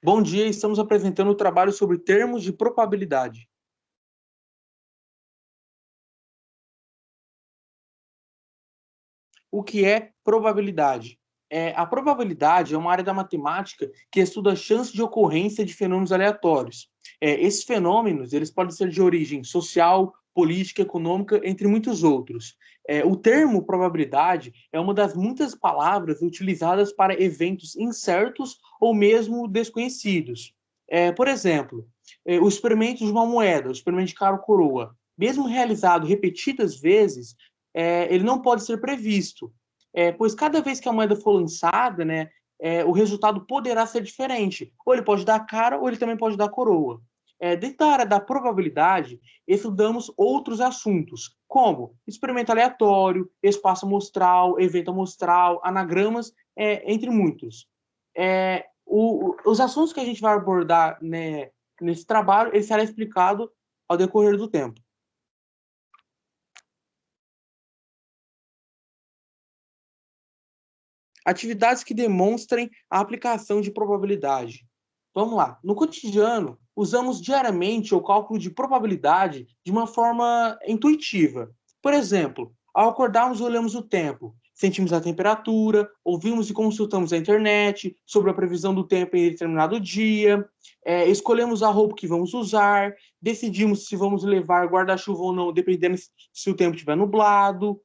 Bom dia, estamos apresentando o trabalho sobre termos de probabilidade. O que é probabilidade? A probabilidade é uma área da matemática que estuda a chance de ocorrência de fenômenos aleatórios. Esses fenômenos eles podem ser de origem social, política, econômica, entre muitos outros. O termo probabilidade é uma das muitas palavras utilizadas para eventos incertos ou mesmo desconhecidos. Por exemplo, o experimento de uma moeda, o experimento de cara ou coroa, mesmo realizado repetidas vezes, ele não pode ser previsto, pois cada vez que a moeda for lançada, né, o resultado poderá ser diferente. Ou ele pode dar cara, ou ele também pode dar coroa. Dentro da área da probabilidade, estudamos outros assuntos, como experimento aleatório, espaço amostral, evento amostral, anagramas, entre muitos. Os assuntos que a gente vai abordar, né, nesse trabalho, ele será explicado ao decorrer do tempo. Atividades que demonstrem a aplicação de probabilidade. Vamos lá. No cotidiano, usamos diariamente o cálculo de probabilidade de uma forma intuitiva. Por exemplo, ao acordarmos, olhamos o tempo, sentimos a temperatura, ouvimos e consultamos a internet sobre a previsão do tempo em determinado dia, escolhemos a roupa que vamos usar, decidimos se vamos levar guarda-chuva ou não, dependendo se o tempo estiver nublado.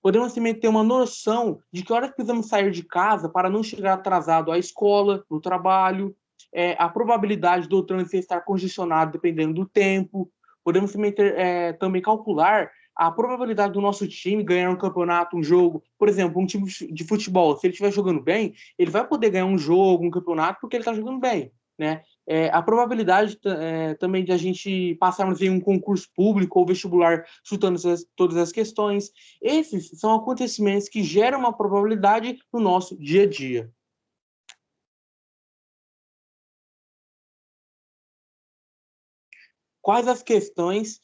Podemos também ter uma noção de que horas precisamos sair de casa para não chegar atrasado à escola, no trabalho, a probabilidade do trânsito estar congestionado dependendo do tempo. Podemos também, também calcular a probabilidade do nosso time ganhar um campeonato, um jogo. Por exemplo, um time de futebol, se ele estiver jogando bem, ele vai poder ganhar um jogo, um campeonato, porque ele está jogando bem, né? A probabilidade também de a gente passarmos em um concurso público ou vestibular chutando todas as questões. Esses são acontecimentos que geram uma probabilidade no nosso dia a dia. Quais as questões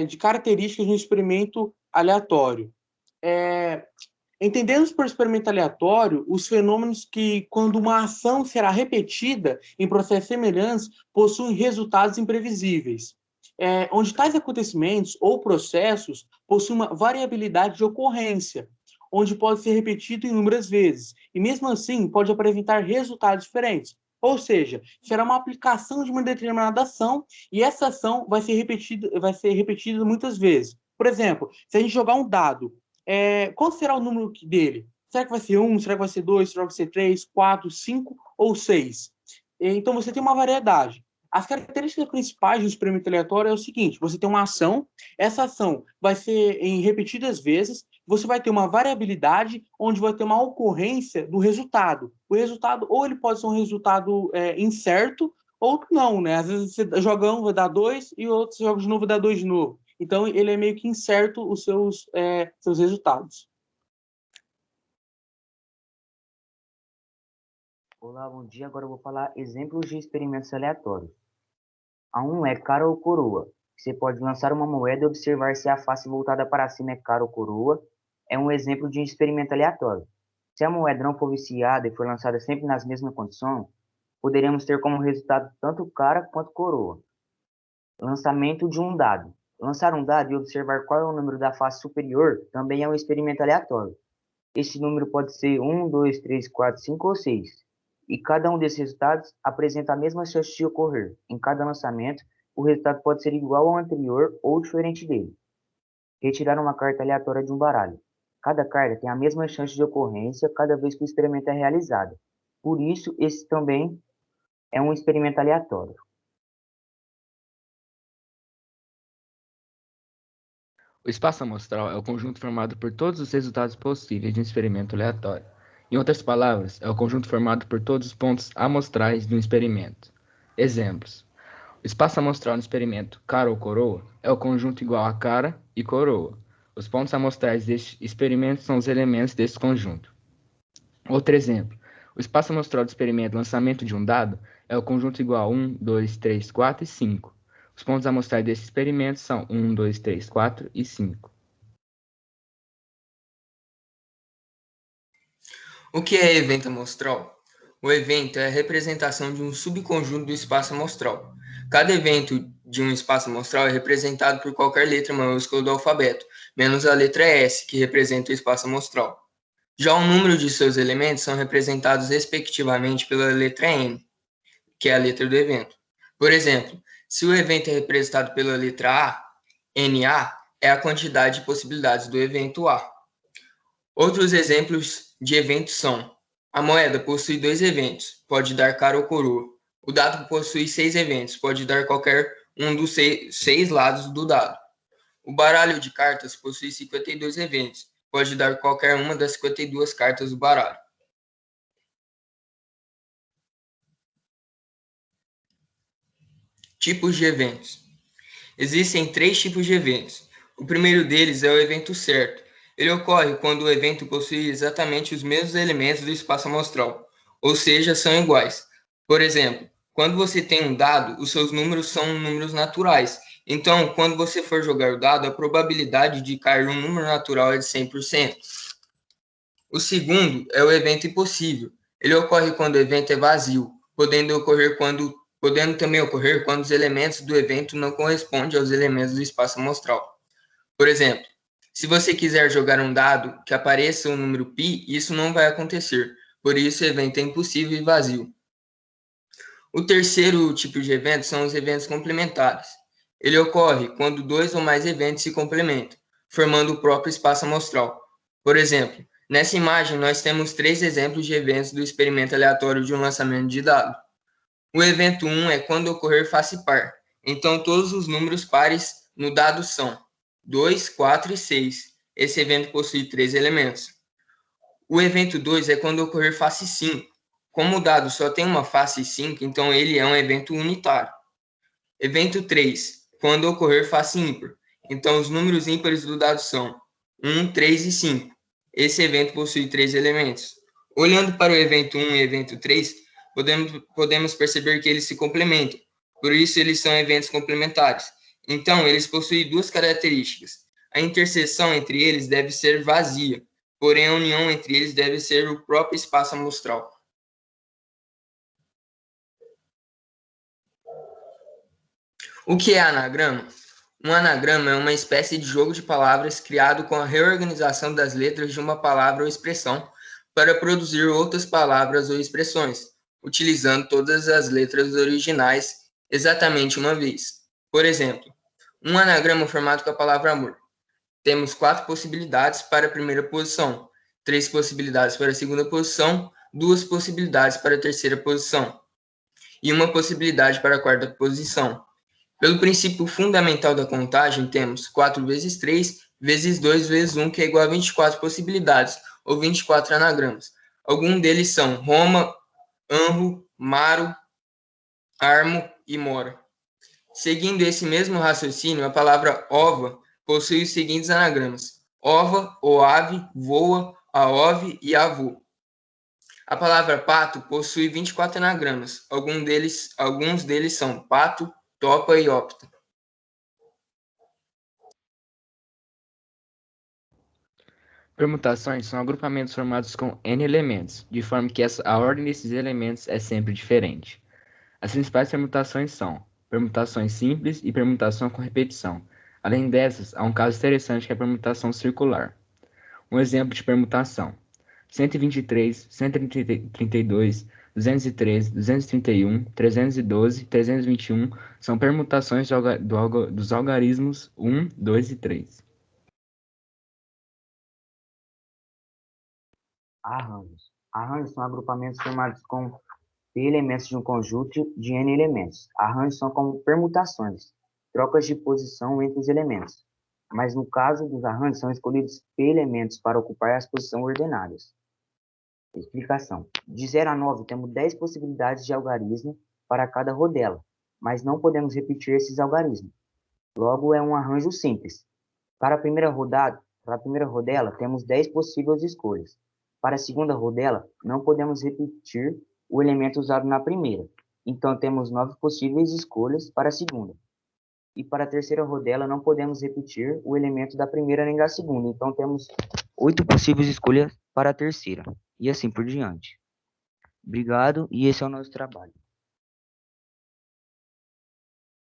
de características de um experimento aleatório? É, Entendemos por experimento aleatório os fenômenos que, quando uma ação será repetida em processos semelhantes, possuem resultados imprevisíveis. Onde tais acontecimentos ou processos possuem uma variabilidade de ocorrência, onde pode ser repetido inúmeras vezes, e mesmo assim pode apresentar resultados diferentes. Ou seja, será uma aplicação de uma determinada ação e essa ação vai ser repetida muitas vezes. Por exemplo, se a gente jogar um dado, qual será o número dele? Será que vai ser 1? Será que vai ser 2? Será que vai ser 3, 4, 5 ou 6? Então, você tem uma variedade. As características principais do experimento aleatório é o seguinte: você tem uma ação, essa ação vai ser em repetidas vezes, você vai ter uma variabilidade, onde vai ter uma ocorrência do resultado. O resultado, ou ele pode ser um resultado incerto, ou não, né? Às vezes você joga um, vai dar 2, e outros jogos de novo vai dar 2 de novo. Então, ele é meio que incerto os seus resultados. Olá, bom dia. Agora eu vou falar exemplos de experimentos aleatórios. A um é cara ou coroa. Você pode lançar uma moeda e observar se a face voltada para cima é cara ou coroa. É um exemplo de um experimento aleatório. Se a moeda não for viciada e for lançada sempre nas mesmas condições, poderemos ter como resultado tanto cara quanto coroa. Lançamento de um dado. Lançar um dado e observar qual é o número da face superior também é um experimento aleatório. Este número pode ser 1, 2, 3, 4, 5 ou 6. E cada um desses resultados apresenta a mesma chance de ocorrer. Em cada lançamento, o resultado pode ser igual ao anterior ou diferente dele. Retirar uma carta aleatória de um baralho. Cada carta tem a mesma chance de ocorrência cada vez que o experimento é realizado. Por isso, esse também é um experimento aleatório. O espaço amostral é o conjunto formado por todos os resultados possíveis de um experimento aleatório. Em outras palavras, é o conjunto formado por todos os pontos amostrais de um experimento. Exemplos: o espaço amostral no experimento cara ou coroa é o conjunto igual a cara e coroa. Os pontos amostrais deste experimento são os elementos desse conjunto. Outro exemplo: o espaço amostral do experimento lançamento de um dado é o conjunto igual a 1, 2, 3, 4 e 5. Os pontos amostrais desse experimento são 1, 2, 3, 4 e 5. O que é evento amostral? O evento é a representação de um subconjunto do espaço amostral. Cada evento de um espaço amostral é representado por qualquer letra maiúscula do alfabeto, menos a letra S, que representa o espaço amostral. Já o número de seus elementos são representados respectivamente pela letra N, que é a letra do evento. Por exemplo, se o evento é representado pela letra A, NA é a quantidade de possibilidades do evento A. Outros exemplos de eventos são: a moeda possui 2 eventos, pode dar cara ou coroa. O dado possui 6 eventos, pode dar qualquer um dos 6 lados do dado. O baralho de cartas possui 52 eventos, pode dar qualquer uma das 52 cartas do baralho. Tipos de eventos. Existem 3 tipos de eventos. O primeiro deles é o evento certo. Ele ocorre quando o evento possui exatamente os mesmos elementos do espaço amostral, ou seja, são iguais. Por exemplo, quando você tem um dado, os seus números são números naturais. Então, quando você for jogar o dado, a probabilidade de cair um número natural é de 100%. O segundo é o evento impossível. Ele ocorre quando o evento é vazio, podendo também ocorrer quando os elementos do evento não correspondem aos elementos do espaço amostral. Por exemplo, se você quiser jogar um dado que apareça o número π, isso não vai acontecer, por isso o evento é impossível e vazio. O terceiro tipo de evento são os eventos complementares. Ele ocorre quando 2 ou mais eventos se complementam, formando o próprio espaço amostral. Por exemplo, nessa imagem nós temos 3 exemplos de eventos do experimento aleatório de um lançamento de dado. O evento 1 é quando ocorrer face par, então todos os números pares no dado são 2, 4 e 6. Esse evento possui 3 elementos. O evento 2 é quando ocorrer face 5. Como o dado só tem uma face 5, então ele é um evento unitário. Evento 3, quando ocorrer face ímpar. Então os números ímpares do dado são 1, 3 e 5. Esse evento possui 3 elementos. Olhando para o evento 1 e evento 3, podemos perceber que eles se complementam. Por isso, eles são eventos complementares. Então, eles possuem 2 características. A interseção entre eles deve ser vazia, porém a união entre eles deve ser o próprio espaço amostral. O que é anagrama? Um anagrama é uma espécie de jogo de palavras criado com a reorganização das letras de uma palavra ou expressão para produzir outras palavras ou expressões, utilizando todas as letras originais exatamente uma vez. Por exemplo, um anagrama formado com a palavra amor. Temos 4 possibilidades para a primeira posição, 3 possibilidades para a segunda posição, 2 possibilidades para a terceira posição e 1 possibilidade para a quarta posição. Pelo princípio fundamental da contagem, temos 4 vezes 3 vezes 2 vezes 1, que é igual a 24 possibilidades, ou 24 anagramas. Alguns deles são Roma, Anro, Maro, Armo e Mora. Seguindo esse mesmo raciocínio, a palavra ova possui os seguintes anagramas: ova, oave, voa, aove e avô. A palavra pato possui 24 anagramas. Alguns deles são pato, topa e opta. Permutações são agrupamentos formados com N elementos, de forma que a ordem desses elementos é sempre diferente. As principais permutações são permutações simples e permutação com repetição. Além dessas, há um caso interessante que é a permutação circular. Um exemplo de permutação: 123, 132, 213, 231, 312, 321 são permutações dos algarismos 1, 2 e 3. Arranjos. Arranjos são agrupamentos formados com P elementos de um conjunto de N elementos. Arranjos são como permutações, trocas de posição entre os elementos. Mas no caso dos arranjos, são escolhidos P elementos para ocupar as posições ordenadas. Explicação. De 0 a 9, temos 10 possibilidades de algarismo para cada rodela, mas não podemos repetir esses algarismos. Logo, é um arranjo simples. Para a primeira rodela, temos 10 possíveis escolhas. Para a segunda rodela, não podemos repetir o elemento usado na primeira. Então, temos 9 possíveis escolhas para a segunda. E para a terceira rodela, não podemos repetir o elemento da primeira nem da segunda. Então, temos 8 possíveis escolhas para a terceira. E assim por diante. Obrigado, e esse é o nosso trabalho.